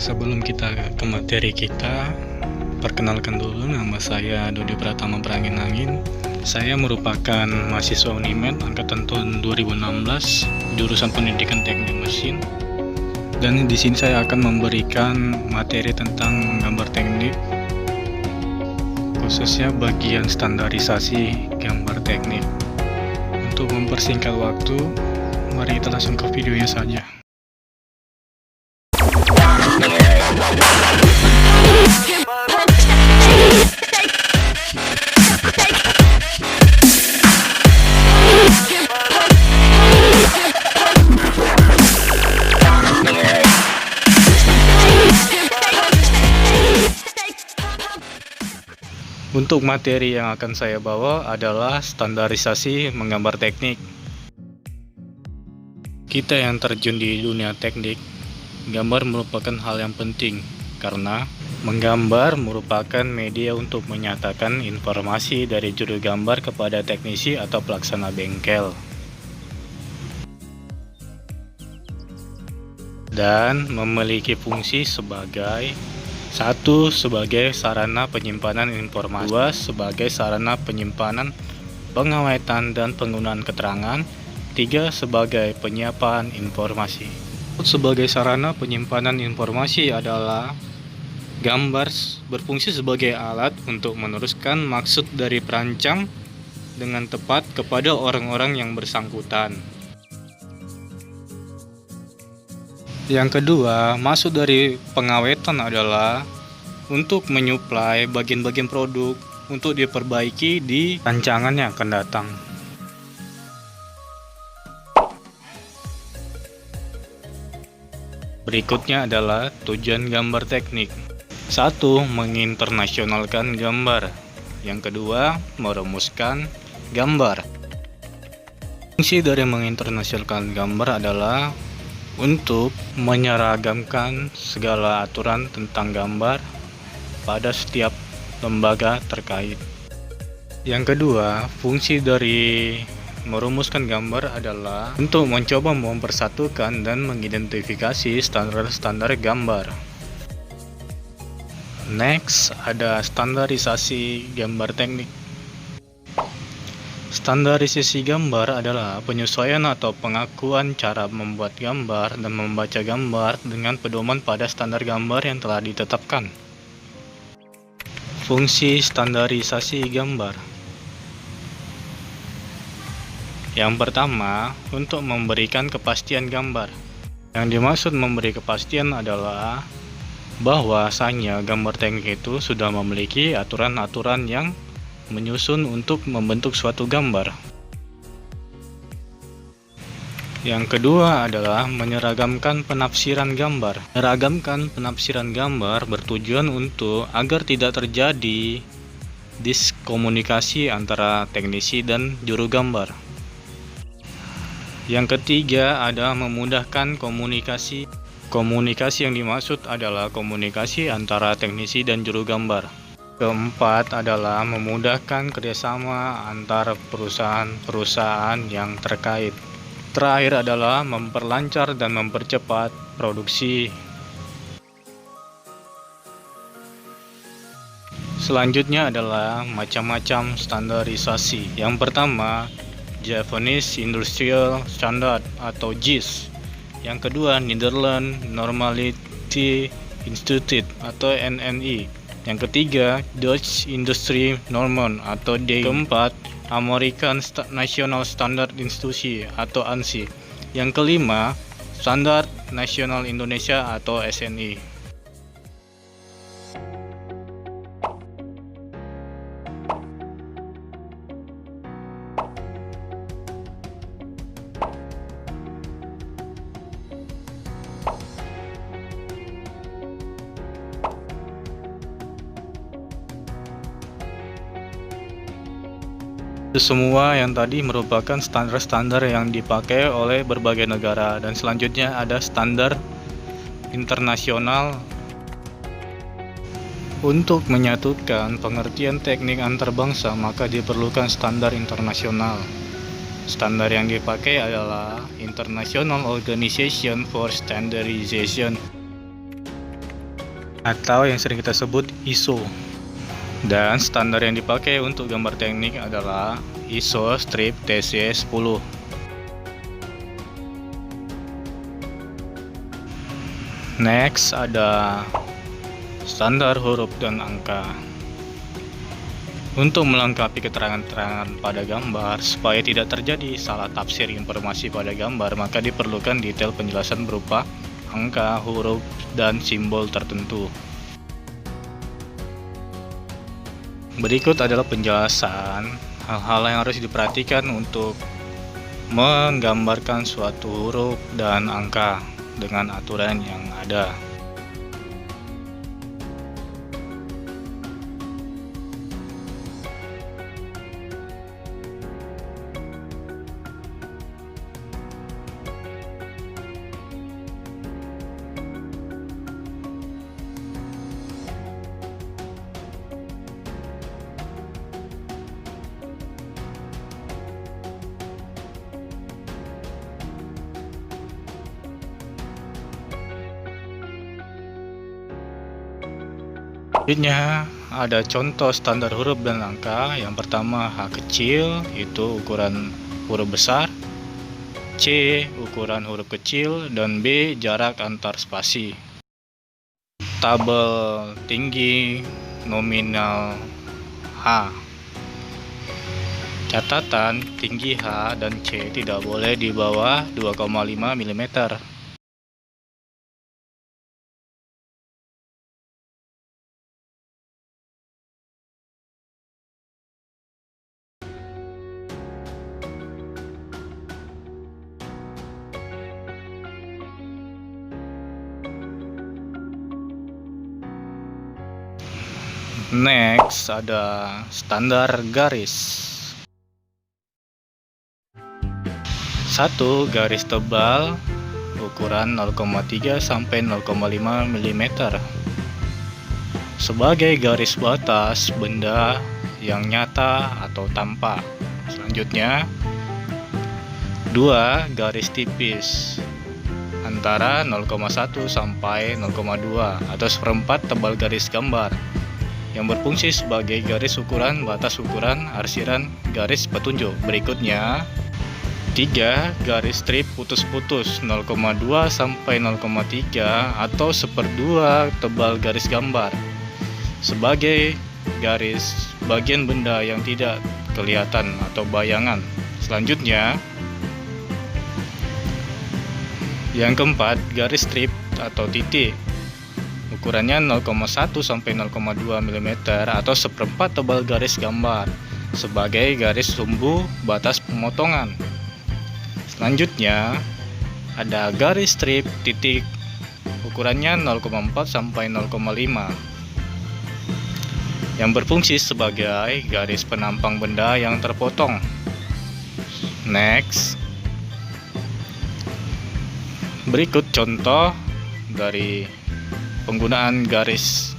Sebelum kita ke materi kita, perkenalkan dulu, nama saya Dodi Pratama Berangin-Angin. Saya merupakan mahasiswa Unimed angkatan tahun 2016, jurusan Pendidikan Teknik Mesin. Dan di sini saya akan memberikan materi tentang gambar teknik, khususnya bagian standarisasi gambar teknik. Untuk mempersingkat waktu, mari kita langsung ke videonya saja. Untuk materi yang akan saya bawa adalah standarisasi menggambar teknik. Kita yang terjun di dunia teknik, gambar merupakan hal yang penting karena menggambar merupakan media untuk menyatakan informasi dari juru gambar kepada teknisi atau pelaksana bengkel. Dan memiliki fungsi sebagai sebagai sarana penyimpanan informasi, 2 sebagai sarana penyimpanan, pengawetan dan penggunaan keterangan, 3 sebagai penyiapan informasi. Sebagai sarana penyimpanan informasi adalah gambar berfungsi sebagai alat untuk meneruskan maksud dari perancang dengan tepat kepada orang-orang yang bersangkutan. Yang kedua, maksud dari pengawetan adalah untuk menyuplai bagian-bagian produk untuk diperbaiki di rancangan yang akan datang. Berikutnya adalah tujuan gambar teknik. 1. Menginternasionalkan gambar. Yang kedua, merumuskan gambar. Fungsi dari menginternasionalkan gambar adalah untuk menyeragamkan segala aturan tentang gambar pada setiap lembaga terkait. Yang kedua, fungsi dari merumuskan gambar adalah untuk mencoba mempersatukan dan mengidentifikasi standar-standar gambar. Next, ada standarisasi gambar teknik. Standarisasi gambar adalah penyesuaian atau pengakuan cara membuat gambar dan membaca gambar dengan pedoman pada standar gambar yang telah ditetapkan. Fungsi standarisasi gambar. Yang pertama, untuk memberikan kepastian gambar. Yang dimaksud memberi kepastian adalah bahwasanya gambar teknik itu sudah memiliki aturan-aturan yang menyusun untuk membentuk suatu gambar. Yang kedua adalah menyeragamkan penafsiran gambar. Menyeragamkan penafsiran gambar bertujuan untuk agar tidak terjadi diskomunikasi antara teknisi dan juru gambar. Yang ketiga ada memudahkan komunikasi. Komunikasi yang dimaksud adalah komunikasi antara teknisi dan juru gambar. Keempat adalah memudahkan kerjasama antar perusahaan-perusahaan yang terkait. Terakhir adalah memperlancar dan mempercepat produksi. Selanjutnya adalah macam-macam standarisasi. Yang pertama, Japanese Industrial Standard atau JIS. Yang kedua, Netherlands Normality Institute atau NNI. Yang ketiga, Dutch Industry Normen atau D. Keempat, American National Standard Institute atau ANSI. Yang kelima, Standar Nasional Indonesia atau SNI. Semua yang tadi merupakan standar-standar yang dipakai oleh berbagai negara, dan selanjutnya ada standar internasional. Untuk menyatukan pengertian teknik antar bangsa, maka diperlukan standar internasional. Standar yang dipakai adalah International Organization for Standardization. atau yang sering kita sebut ISO. Dan standar yang dipakai untuk gambar teknik adalah ISO strip TC10. Next ada standar huruf dan angka. Untuk melengkapi keterangan-keterangan pada gambar supaya tidak terjadi salah tafsir informasi pada gambar, maka diperlukan detail penjelasan berupa angka, huruf, dan simbol tertentu. Berikut adalah penjelasan hal-hal yang harus diperhatikan untuk menggambarkan suatu huruf dan angka dengan aturan yang ada. Selanjutnya ada contoh standar huruf dan angka. Yang pertama H kecil, itu ukuran huruf besar, C ukuran huruf kecil, dan B jarak antar spasi. Tabel tinggi nominal H. Catatan tinggi H dan C tidak boleh di bawah 2,5 mm. Next ada standar garis. 1. Garis tebal ukuran 0,3 sampai 0,5 mm sebagai garis batas benda yang nyata atau tampak. Selanjutnya 2. Garis tipis antara 0,1 sampai 0,2 atau seperempat tebal garis gambar yang berfungsi sebagai garis ukuran batas ukuran arsiran garis petunjuk. Berikutnya 3. Garis strip putus-putus 0,2 sampai 0,3 atau seperdua tebal garis gambar sebagai garis bagian benda yang tidak kelihatan atau bayangan. Selanjutnya yang keempat, garis strip atau titik ukurannya 0,1 sampai 0,2 mm atau seperempat tebal garis gambar sebagai garis sumbu batas pemotongan. Selanjutnya ada garis strip titik ukurannya 0,4 sampai 0,5 yang berfungsi sebagai garis penampang benda yang terpotong. Next, berikut contoh dari penggunaan garis